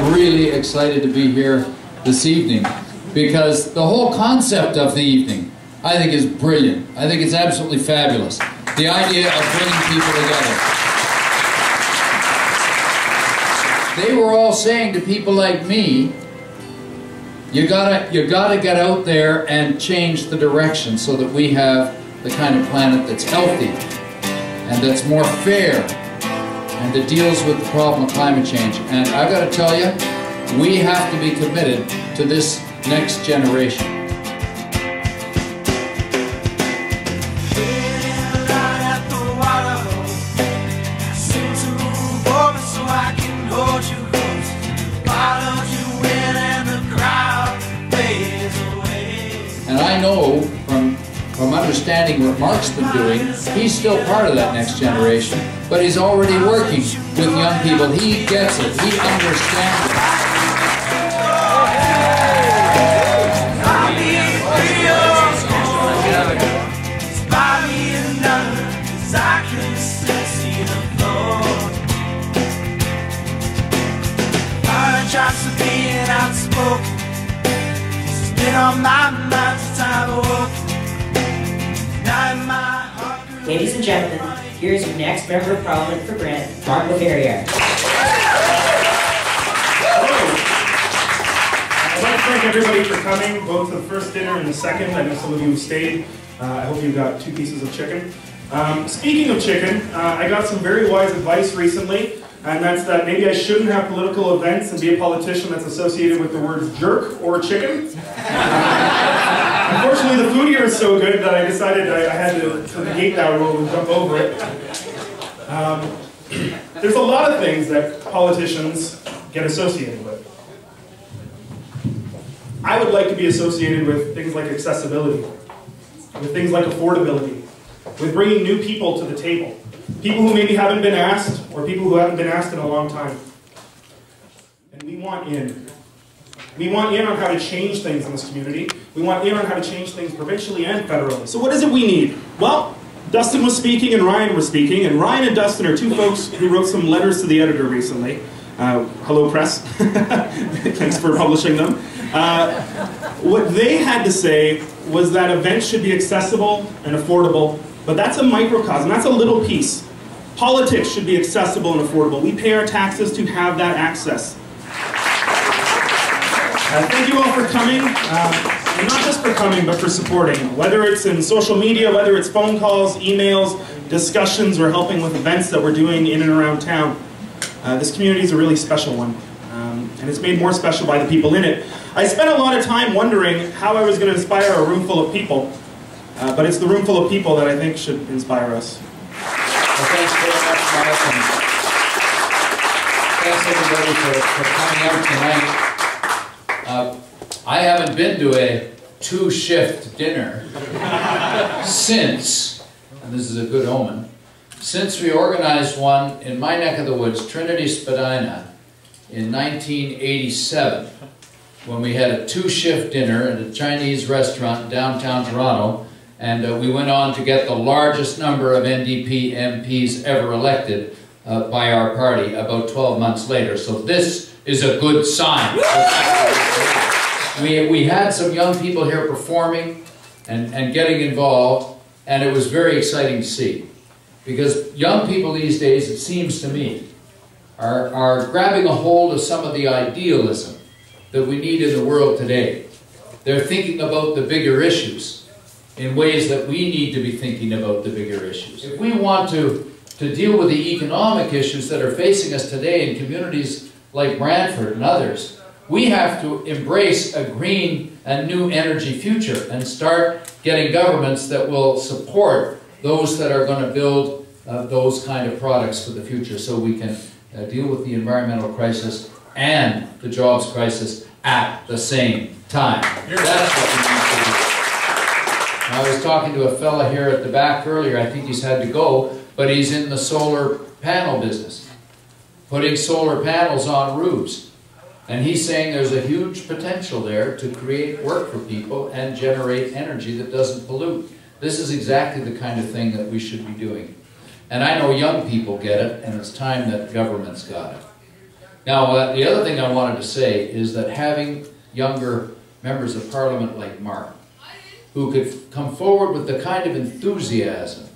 I'm really excited to be here this evening because the whole concept of the evening, I think, is brilliant. I think it's absolutely fabulous. The idea of bringing people together. They were all saying to people like me, you gotta get out there and change the direction so that we have the kind of planet that's healthy and that's more fair and that deals with the problem of climate change. And I've got to tell you, we have to be committed to this next generation. And I know from understanding what Marc's been doing, he's still part of that next generation, but he's already working with young people. He gets it. He understands it. Ladies and gentlemen, here's your next Member of Parliament for Brant, Marc Laferriere. I'd like to thank everybody for coming, both to the first dinner and the second. I know some of you have stayed. I hope you got 2 pieces of chicken. Speaking of chicken, I got some very wise advice recently, and that's that maybe I shouldn't have political events and be a politician that's associated with the words jerk or chicken. Unfortunately, the food here is so good that I decided I had to negate that rule and jump over it. There's a lot of things that politicians get associated with. I would like to be associated with things like accessibility, with things like affordability, with bringing new people to the table. People who maybe haven't been asked, or people who haven't been asked in a long time. And we want in. We want in on how to change things in this community. We want in on how to change things provincially and federally. So what is it we need? Well, Dustin was speaking and Ryan was speaking, and Ryan and Dustin are 2 folks who wrote some letters to the editor recently. Hello, press. Thanks for publishing them. What they had to say was that events should be accessible and affordable, but that's a microcosm, that's a little piece. Politics should be accessible and affordable. We pay our taxes to have that access. Thank you all for coming, and not just for coming, but for supporting. Whether it's in social media, whether it's phone calls, emails, discussions, or helping with events that we're doing in and around town. This community is a really special one, and it's made more special by the people in it. I spent a lot of time wondering how I was going to inspire a room full of people, but it's the room full of people that I think should inspire us. Well, thanks very much, Marc, and thanks everybody for coming out tonight. I haven't been to a 2-shift dinner since, and this is a good omen, since we organized one in my neck of the woods, Trinity Spadina, in 1987, when we had a 2-shift dinner at a Chinese restaurant in downtown Toronto, and we went on to get the largest number of NDP MPs ever elected by our party about 12 months later. So this is a good sign. We had some young people here performing and getting involved, and it was very exciting to see. Because young people these days, it seems to me, are grabbing a hold of some of the idealism that we need in the world today. They're thinking about the bigger issues in ways that we need to be thinking about the bigger issues. If we want to deal with the economic issues that are facing us today in communities like Brantford and others, we have to embrace a green and new energy future and start getting governments that will support those that are going to build those kind of products for the future, so we can deal with the environmental crisis and the jobs crisis at the same time. That's what we need to do. I was talking to a fella here at the back earlier. I think he's had to go, but he's in the solar panel business, putting solar panels on roofs. And he's saying there's a huge potential there to create work for people and generate energy that doesn't pollute. This is exactly the kind of thing that we should be doing. And I know young people get it, and it's time that governments got it. Now, the other thing I wanted to say is that having younger members of Parliament like Marc, who could come forward with the kind of enthusiasm,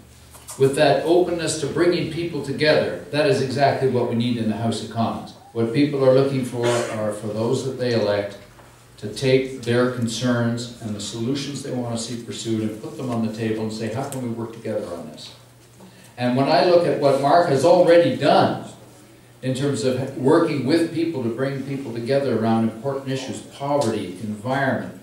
with that openness to bringing people together, that is exactly what we need in the House of Commons. What people are looking for are for those that they elect to take their concerns and the solutions they want to see pursued and put them on the table and say, how can we work together on this? And when I look at what Marc has already done in terms of working with people to bring people together around important issues, poverty, environment,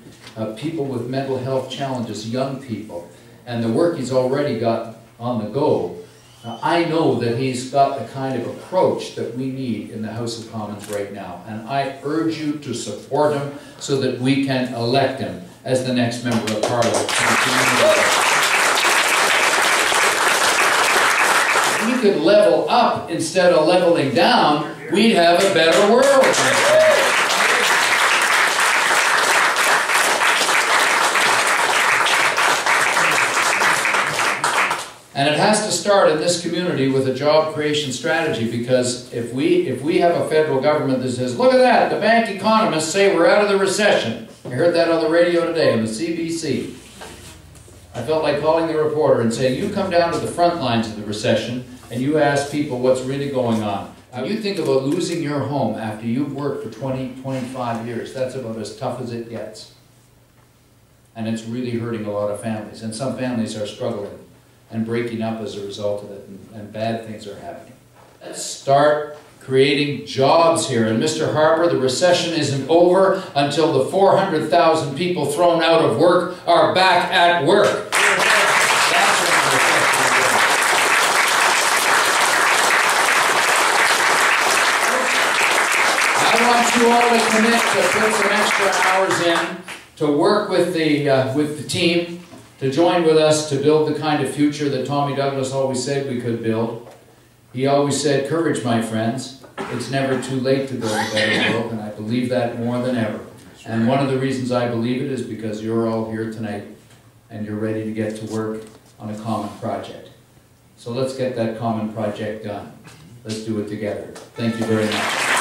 people with mental health challenges, young people, and the work he's already got on the go, I know that he's got the kind of approach that we need in the House of Commons right now. And I urge you to support him so that we can elect him as the next Member of Parliament. If we could level up instead of leveling down, we'd have a better world. And it has to start in this community with a job creation strategy, because if we have a federal government that says, look at that, the bank economists say we're out of the recession. I heard that on the radio today on the CBC. I felt like calling the reporter and saying, you come down to the front lines of the recession and you ask people what's really going on. Now you think about losing your home after you've worked for 20, 25 years. That's about as tough as it gets. And it's really hurting a lot of families. And some families are struggling and breaking up as a result of it, and bad things are happening. Let's start creating jobs here. And Mr. Harper, the recession isn't over until the 400,000 people thrown out of work are back at work. That's when the recession is over. I want you all to commit to put some extra hours in to work with the team, to join with us to build the kind of future that Tommy Douglas always said we could build. He always said, courage, my friends. It's never too late to build a better world, and I believe that more than ever. And one of the reasons I believe it is because you're all here tonight, and you're ready to get to work on a common project. So let's get that common project done. Let's do it together. Thank you very much.